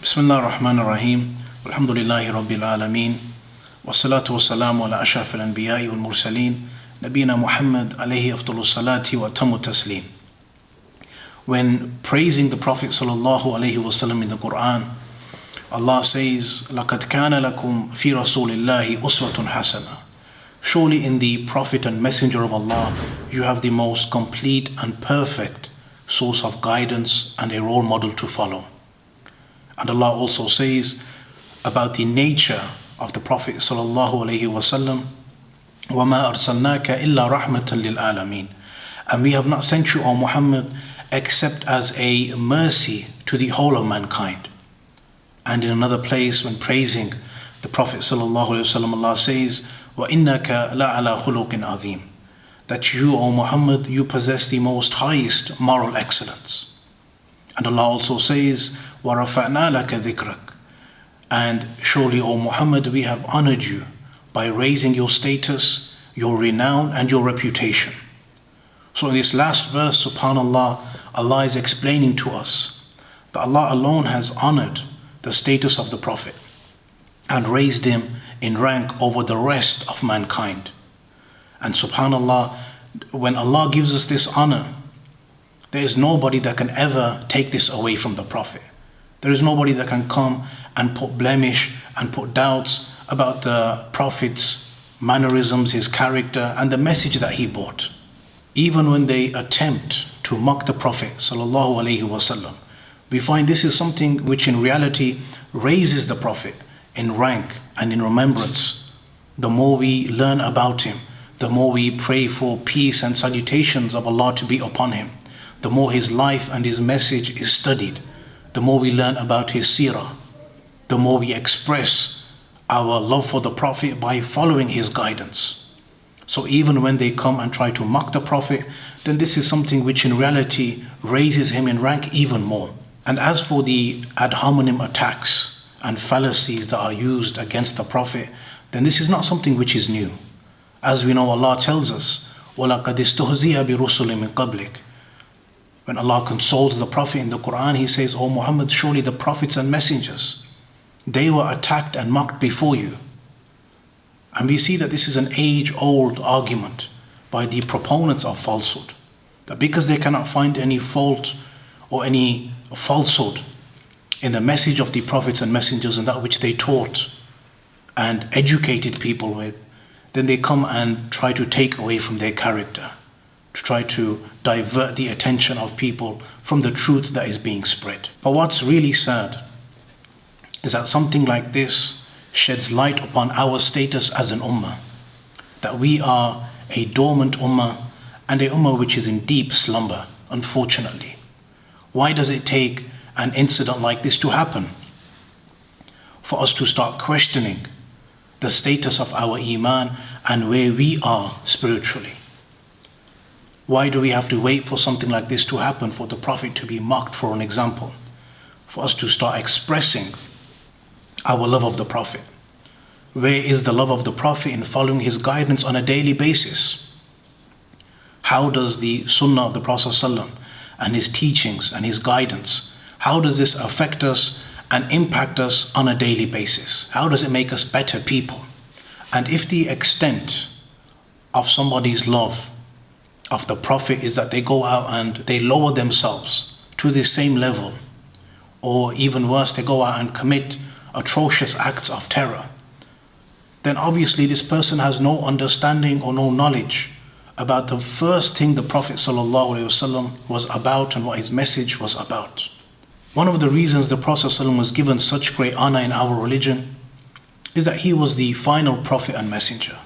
Bismillah ar-Rahman ar-Rahim. Alhamdulillahi Rabbil Alameen. Wassalatu wassalamu ala ashraf al-anbiya'i wal-mursaleen. Nabina Muhammad alayhi afdalus salati wa tamu taslim. When praising the Prophet sallallahu alayhi wasallam in the Qur'an, Allah says, لَقَدْ كَانَ لَكُمْ فِي رَسُولِ اللَّهِ أُسْوَةٌ حَسَنَةٌ. Surely in the Prophet and Messenger of Allah, you have the most complete and perfect source of guidance and a role model to follow. And Allah also says about the nature of the Prophet sallallahu alaihi wasallam, وَمَا أَرْسَلْنَاكَ إِلَّا رَحْمَةً لِلْعَالَمِينَ. And we have not sent you, O Muhammad, except as a mercy to the whole of mankind. And in another place, when praising the Prophet sallallahu alaihi wasallam, Allah says, وَإِنَّكَ لَعَلَى خُلُقٍ عَظِيمٍ. That you, O Muhammad, you possess the most highest moral excellence. And Allah also says, وَرَفَعْنَا لَكَ ذِكْرَكَ. And surely, O Muhammad, we have honored you by raising your status, your renown, and your reputation. So in this last verse, subhanAllah, Allah is explaining to us that Allah alone has honored the status of the Prophet and raised him in rank over the rest of mankind. And subhanAllah, when Allah gives us this honor, there is nobody that can ever take this away from the Prophet. There is nobody that can come and put blemish and put doubts about the Prophet's mannerisms, his character, and the message that he brought. Even when they attempt to mock the Prophet sallallahu alaihi wasallam, we find this is something which in reality raises the Prophet in rank and in remembrance. The more we learn about him, the more we pray for peace and salutations of Allah to be upon him, the more his life and his message is studied, the more we learn about his seerah, the more we express our love for the Prophet by following his guidance. So even when they come and try to mock the Prophet, then this is something which in reality raises him in rank even more. And as for the ad hominem attacks and fallacies that are used against the Prophet, then this is not something which is new. As we know, Allah tells us, وَلَقَدْ اسْتُهْزِئَ بِرُسُلٍ مِّن قَبْلِكَ. When Allah consoles the Prophet in the Qur'an, He says, O Muhammad, surely the prophets and messengers, they were attacked and mocked before you. And we see that this is an age-old argument by the proponents of falsehood, that because they cannot find any fault or any falsehood in the message of the prophets and messengers and that which they taught and educated people with, then they come and try to take away from their character, to try to divert the attention of people from the truth that is being spread. But what's really sad is that something like this sheds light upon our status as an ummah, that we are a dormant ummah and a ummah which is in deep slumber, unfortunately. Why does it take an incident like this to happen for us to start questioning the status of our iman and where we are spiritually? Why do we have to wait for something like this to happen, for the Prophet to be mocked, for an example, for us to start expressing our love of the Prophet? Where is the love of the Prophet in following his guidance on a daily basis? How does the Sunnah of the Prophet ﷺ and his teachings and his guidance, how does this affect us and impact us on a daily basis? How does it make us better people? And if the extent of somebody's love of the Prophet is that they go out and they lower themselves to the same level, or even worse, they go out and commit atrocious acts of terror, then obviously this person has no understanding or no knowledge about the first thing the Prophet ﷺ was about and what his message was about. One of the reasons the Prophet ﷺ was given such great honor in our religion is that he was the final Prophet and messenger.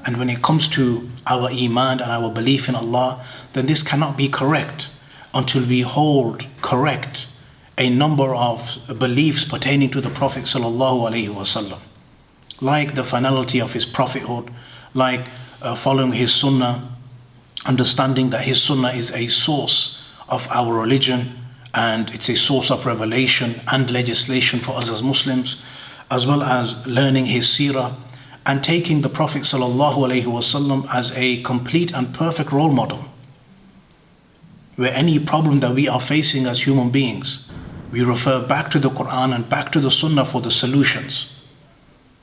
And when it comes to our iman and our belief in Allah, then this cannot be correct until we hold correct a number of beliefs pertaining to the Prophet ﷺ, like the finality of his prophethood, like following his sunnah, understanding that his sunnah is a source of our religion and it's a source of revelation and legislation for us as Muslims, as well as learning his seerah and taking the Prophet ﷺ as a complete and perfect role model, where any problem that we are facing as human beings, We refer back to the Qur'an and back to the Sunnah for the solutions,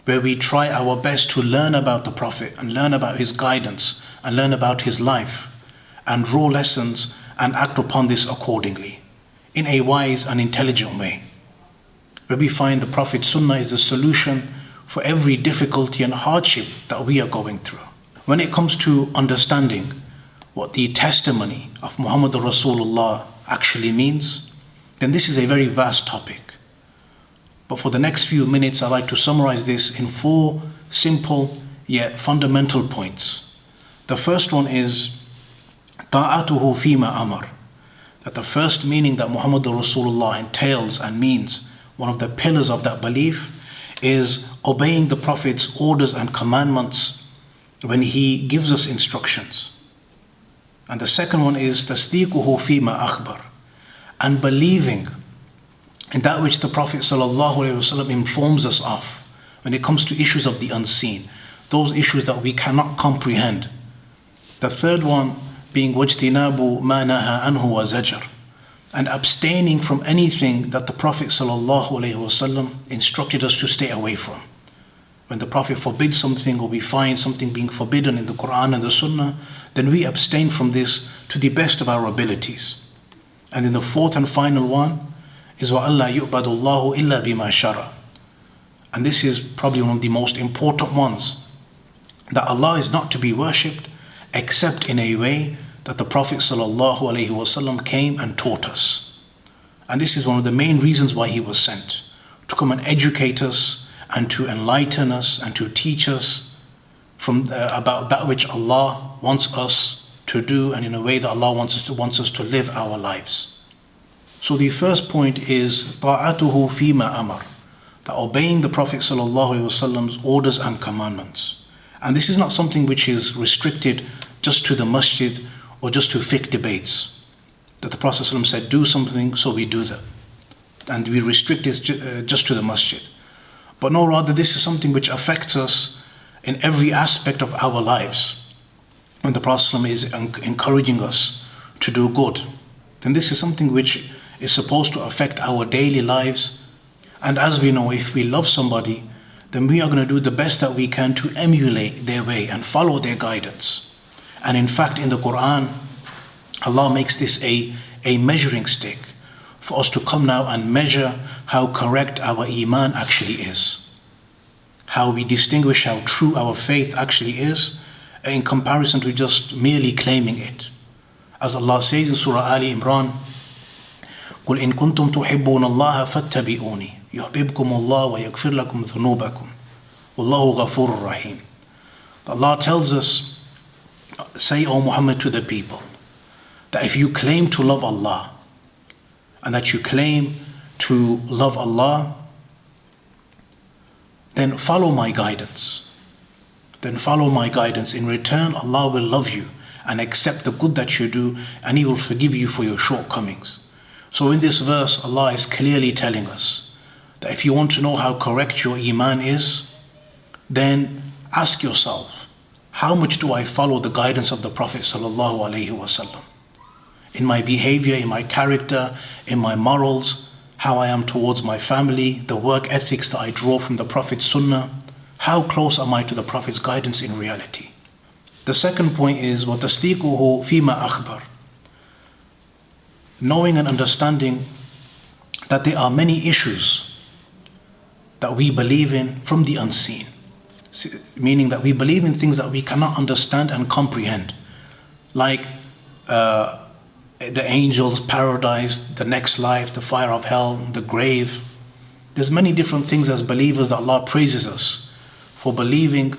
where we try our best to learn about the Prophet and learn about his guidance and learn about his life and draw lessons and act upon this accordingly in a wise and intelligent way, where we find the Prophet's Sunnah is the solution for every difficulty and hardship that we are going through. When it comes to understanding what the testimony of Muhammad Rasulullah actually means, then this is a very vast topic. But for the next few minutes, I'd like to summarize this in 4 simple yet fundamental points. The first one is ta'atuhu fima amar, that the first meaning that Muhammad Rasulullah entails and means, one of the pillars of that belief, is obeying the Prophet's orders and commandments when he gives us instructions. And the second one is tasdiquhu fima akhbar, and believing in that which the Prophet ﷺ informs us of when it comes to issues of the unseen, those issues that we cannot comprehend. The third one being wajtinabu ma naha anhu wa zajar, and abstaining from anything that the Prophet ﷺ instructed us to stay away from. When the Prophet forbids something or we find something being forbidden in the Qur'an and the Sunnah, then we abstain from this to the best of our abilities. And then the fourth and final one is وَأَلَّا يُعْبَدُ اللَّهُ إِلَّا بِمَا شَرَعَ. And this is probably one of the most important ones, that Allah is not to be worshipped except in a way that the Prophet ﷺ came and taught us. And this is one of the main reasons why he was sent, to come and educate us and to enlighten us and to teach us about that which Allah wants us to do and in a way that Allah wants us to live our lives. So the first point is ta'atuhu fima amar, that obeying the Prophet ﷺ's orders and commandments. And this is not something which is restricted just to the masjid or just to fiqh debates, that the Prophet ﷺ said do something, so we do that, and we restrict it just to the masjid. But no, rather this is something which affects us in every aspect of our lives. When the Prophet ﷺ is encouraging us to do good, then this is something which is supposed to affect our daily lives. And as we know, if we love somebody, then we are going to do the best that we can to emulate their way and follow their guidance. And in fact, in the Qur'an, Allah makes this a measuring stick for us to come now and measure how correct our iman actually is, how we distinguish how true our faith actually is in comparison to just merely claiming it. As Allah says in Surah Ali Imran, قُلْ إِن كُنْتُمْ تُحِبُّونَ اللَّهَ فَاتَّبِعُونِي يُحْبِبْكُمُ اللَّهُ وَيَغْفِرْ لَكُمْ ذُنُوبَكُمْ وَاللَّهُ غَفُورٌ رَحِيمٌ. Allah tells us, say, O Muhammad, to the people, that if you claim to love Allah and that you claim to love Allah, then follow my guidance. Then follow my guidance. In return, Allah will love you and accept the good that you do, and He will forgive you for your shortcomings. So in this verse, Allah is clearly telling us that if you want to know how correct your iman is, then ask yourself, how much do I follow the guidance of the Prophet ﷺ? In my behavior, in my character, in my morals, how I am towards my family, the work ethics that I draw from the Prophet's Sunnah, how close am I to the Prophet's guidance in reality? The second point is وَتَصْدِيقُهُ فِيمَا أَخْبَرَ, knowing and understanding that there are many issues that we believe in from the unseen, meaning that we believe in things that we cannot understand and comprehend, like the angels, paradise, the next life, the fire of hell, the grave. There's many different things as believers that Allah praises us for believing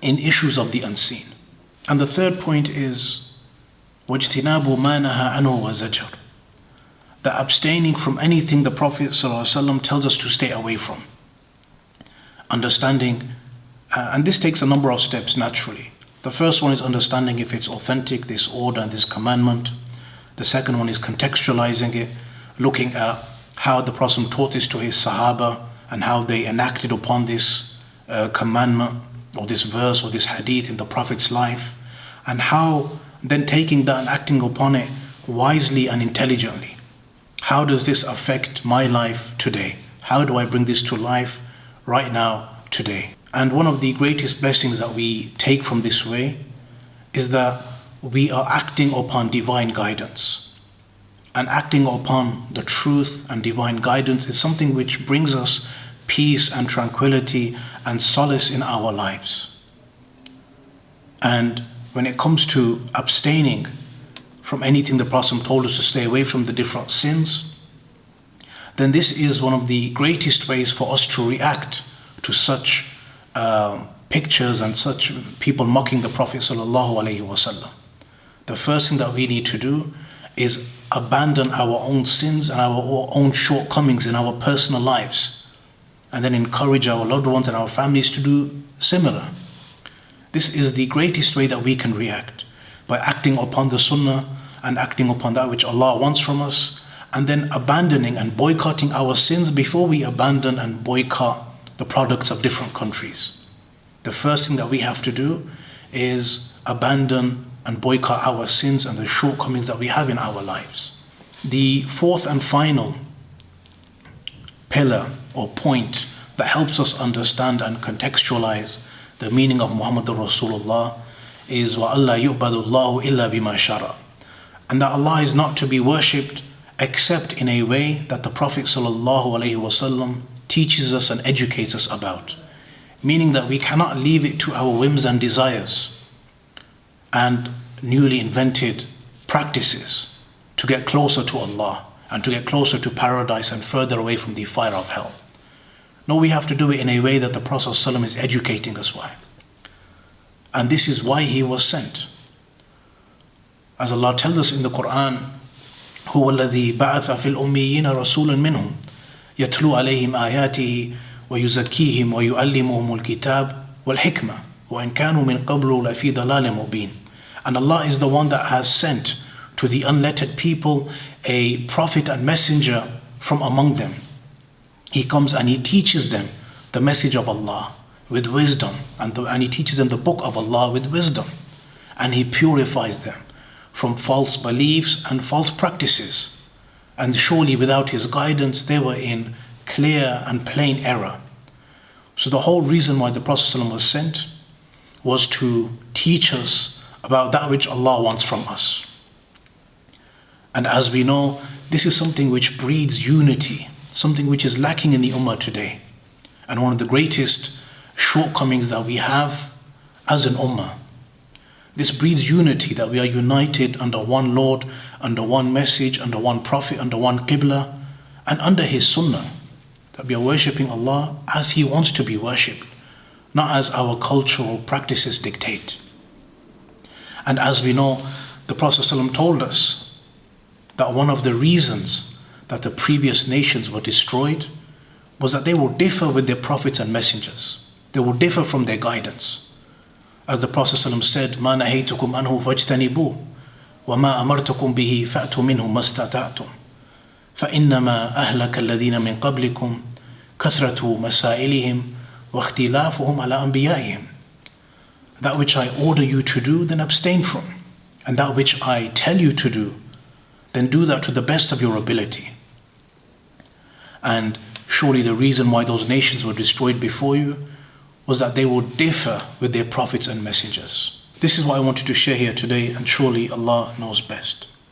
in issues of the unseen. And the third point is وَاجْتِنَابُ مَا نَهَا عَنْهُ وَزَجَرَ, that abstaining from anything the Prophet ﷺ tells us to stay away from. Understanding, and this takes a number of steps naturally. The first one is understanding if it's authentic, this order and this commandment. The second one is contextualizing it, looking at how the Prophet taught this to his Sahaba and how they enacted upon this commandment or this verse or this hadith in the Prophet's life, and how then taking that and acting upon it wisely and intelligently. how does this affect my life today? How do I bring this to life right now, today? And one of the greatest blessings that we take from this way is that we are acting upon divine guidance. And acting upon the truth and divine guidance is something which brings us peace and tranquility and solace in our lives. And when it comes to abstaining from anything the Prophet told us to stay away from, the different sins, then this is one of the greatest ways for us to react to such pictures and such people mocking the Prophet ﷺ. The first thing that we need to do is abandon our own sins and our own shortcomings in our personal lives, and then encourage our loved ones and our families to do similar. This is the greatest way that we can react, by acting upon the Sunnah and acting upon that which Allah wants from us, and then abandoning and boycotting our sins before we abandon and boycott the products of different countries. The first thing that we have to do is abandon and boycott our sins and the shortcomings that we have in our lives. The fourth and final pillar or point that helps us understand and contextualize the meaning of Muhammadur Rasulullah is وَأَلَّا يُعْبَدُ اللَّهُ إِلَّا بِمَا شَرَعَ, and that Allah is not to be worshipped except in a way that the Prophet ﷺ teaches us and educates us about. Meaning that we cannot leave it to our whims and desires and newly invented practices to get closer to Allah and to get closer to paradise and further away from the fire of hell. No, we have to do it in a way that the Prophet ﷺ is educating us why. And this is why he was sent. As Allah tells us in the Qur'an, هُوَ الَّذِي بَعَثَ فِي الْأُمِّيِّينَ رَسُولًا مِّنْهُمْ يَتْلُو عَلَيْهِمْ آيَاتِهِ وَيُزَكِّيهِمْ وَيُعَلِّمُهُمُ الْكِتَابَ وَالْحِكْمَةَ وَإِنْ كَانُوا مِنْ قَبْلُ لَفِي ضَلَالٍ مُبِينٍ. And Allah is the one that has sent to the unlettered people a prophet and messenger from among them. He comes and he teaches them the message of Allah with wisdom, and he teaches them the book of Allah with wisdom, and he purifies them from false beliefs and false practices. And surely without his guidance they were in clear and plain error. So the whole reason why the Prophet ﷺ was sent was to teach us about that which Allah wants from us. And as we know, this is something which breeds unity, something which is lacking in the Ummah today. And one of the greatest shortcomings that we have as an Ummah. This breeds unity, that we are united under one Lord, under one message, under one Prophet, under one Qibla, and under his Sunnah. That we are worshipping Allah as he wants to be worshipped, not as our cultural practices dictate. And as we know, the Prophet ﷺ told us that one of the reasons that the previous nations were destroyed was that they would differ with their prophets and messengers. They would differ from their guidance. As the Prophet ﷺ said, مَا نَهَيْتُكُمْ أَنْهُ فَاجْتَنِبُوهُ وَمَا أَمَرْتُكُمْ بِهِ فَأْتُوا مِنْهُ مَا اسْتَطَعْتُمْ فَإِنَّمَا أَهْلَكَ الَّذِينَ مِنْ قَبْلِكُمْ كَثْرَةُ مَسَائِلِهِمْ وَاخْتِلَافُهُمْ عَلَى أَنْبِيَائِهِمْ. That which I order you to do, then abstain from. And that which I tell you to do, then do that to the best of your ability. And surely the reason why those nations were destroyed before you was that they would differ with their prophets and messengers. This is what I wanted to share here today, and surely Allah knows best.